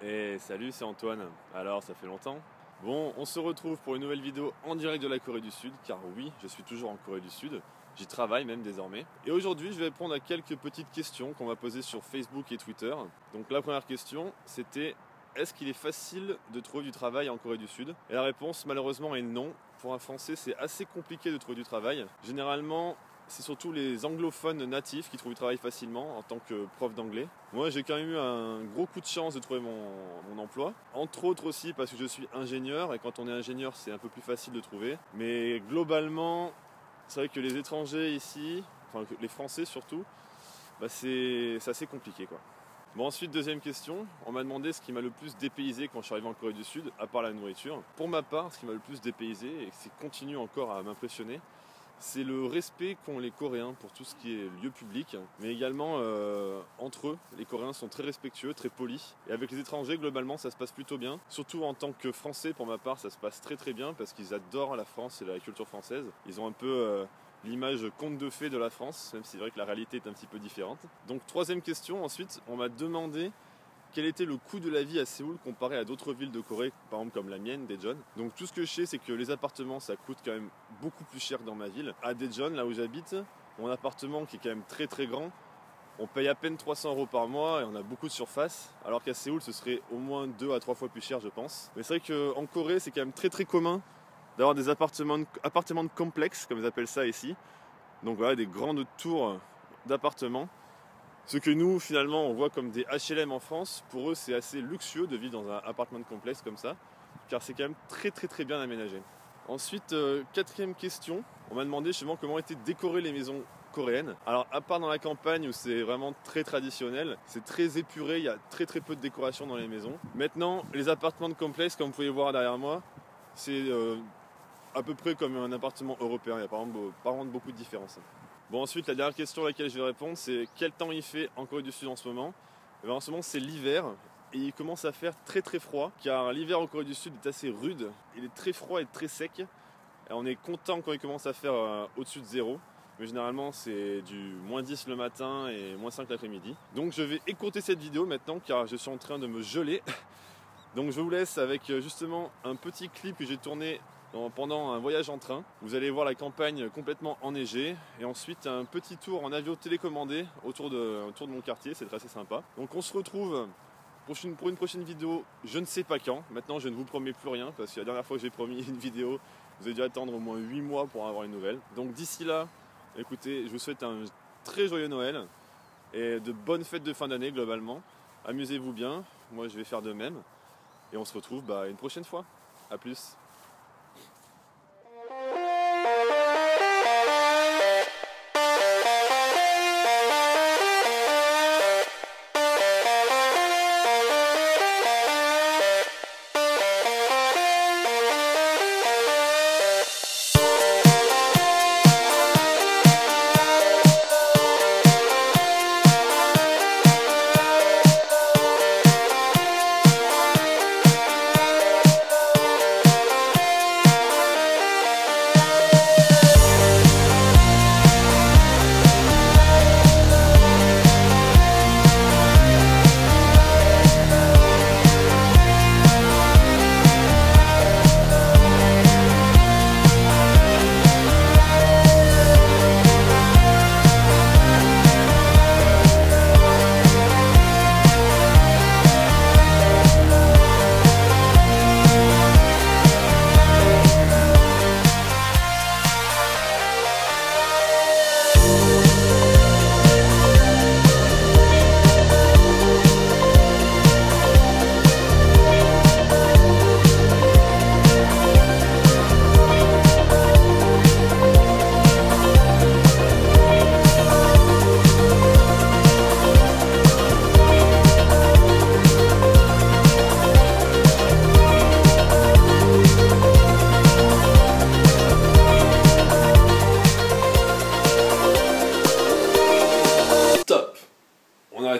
Et salut, c'est Antoine. Alors, ça fait longtemps. Bon, on se retrouve pour une nouvelle vidéo en direct de la Corée du Sud, car oui, je suis toujours en Corée du Sud. J'y travaille même désormais. Et aujourd'hui, je vais répondre à quelques petites questions qu'on m'a posées sur Facebook et Twitter. Donc la première question, c'était: est-ce qu'il est facile de trouver du travail en Corée du Sud? Et la réponse, malheureusement, est non. Pour un Français, c'est assez compliqué de trouver du travail. Généralement, c'est surtout les anglophones natifs qui trouvent du travail facilement en tant que prof d'anglais. Moi, j'ai quand même eu un gros coup de chance de trouver mon emploi. Entre autres aussi parce que je suis ingénieur, et quand on est ingénieur, c'est un peu plus facile de trouver. Mais globalement, c'est vrai que les étrangers ici, enfin les Français surtout, c'est assez compliqué, quoi. Bon, ensuite, deuxième question, on m'a demandé ce qui m'a le plus dépaysé quand je suis arrivé en Corée du Sud, à part la nourriture. Pour ma part, ce qui m'a le plus dépaysé, et qui continue encore à m'impressionner, c'est le respect qu'ont les Coréens pour tout ce qui est lieu public, mais également entre eux. Les Coréens sont très respectueux, très polis. Et avec les étrangers, globalement, ça se passe plutôt bien. Surtout en tant que Français, pour ma part, ça se passe très très bien parce qu'ils adorent la France et la culture française. Ils ont un peu l'image conte de fées de la France, même si c'est vrai que la réalité est un petit peu différente. Donc troisième question, ensuite, on m'a demandé quel était le coût de la vie à Séoul comparé à d'autres villes de Corée, par exemple comme la mienne, Daejeon. Donc tout ce que je sais, c'est que les appartements, ça coûte quand même beaucoup plus cher que dans ma ville. À Daejeon, là où j'habite, mon appartement qui est quand même très très grand, on paye à peine 300 € par mois et on a beaucoup de surface, alors qu'à Séoul, ce serait au moins 2 à 3 fois plus cher, je pense. Mais c'est vrai qu'en Corée, c'est quand même très très commun d'avoir des appartements de complexe, comme ils appellent ça ici. Donc voilà, des grandes tours d'appartements. Ce que nous, finalement, on voit comme des HLM en France, pour eux, c'est assez luxueux de vivre dans un appartement de complexe comme ça, car c'est quand même très très très bien aménagé. Ensuite, quatrième question, on m'a demandé justement comment étaient décorées les maisons coréennes. Alors, à part dans la campagne où c'est vraiment très traditionnel, c'est très épuré, il y a très très peu de décoration dans les maisons. Maintenant, les appartements de complexe, comme vous pouvez voir derrière moi, c'est à peu près comme un appartement européen, il n'y a pas vraiment beaucoup de différence. Bon, ensuite, la dernière question à laquelle je vais répondre, c'est quel temps il fait en Corée du Sud en ce moment? Et bien, en ce moment, c'est l'hiver et il commence à faire très très froid, car l'hiver en Corée du Sud est assez rude, il est très froid et très sec. Et on est content quand il commence à faire au-dessus de 0, mais généralement c'est du -10 le matin et -5 l'après-midi. Donc je vais écourter cette vidéo maintenant, car je suis en train de me geler. Donc je vous laisse avec justement un petit clip que j'ai tourné pendant un voyage en train. Vous allez voir la campagne complètement enneigée et ensuite un petit tour en avion télécommandé autour de mon quartier, c'est assez sympa. Donc on se retrouve pour une prochaine vidéo, je ne sais pas quand. Maintenant je ne vous promets plus rien parce que la dernière fois que j'ai promis une vidéo, vous avez dû attendre au moins 8 mois pour avoir une nouvelle. Donc d'ici là, écoutez, je vous souhaite un très joyeux Noël et de bonnes fêtes de fin d'année globalement. Amusez-vous bien, moi je vais faire de même et on se retrouve une prochaine fois. A plus.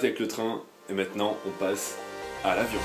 Avec le train et maintenant on passe à l'avion.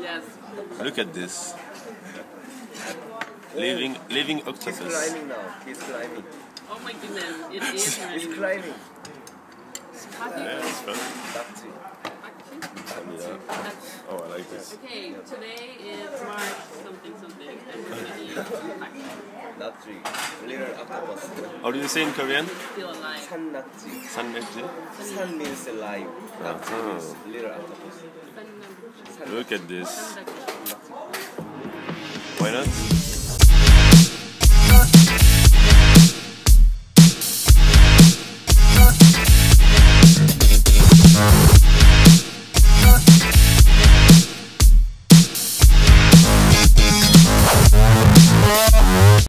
Yes. Look at this. Living octopus. He's climbing now. He's climbing. Oh my goodness, it is He's really climbing. Yeah, it's fun. Dakji. Yeah. Oh, I like this. Okay, today is March something something, and we're gonna eat Dakji. Little octopus. How do you say in Korean? still alive. San Dakji. Sanmekji? San means alive. Dakji means little octopus. Look at this. San Why not?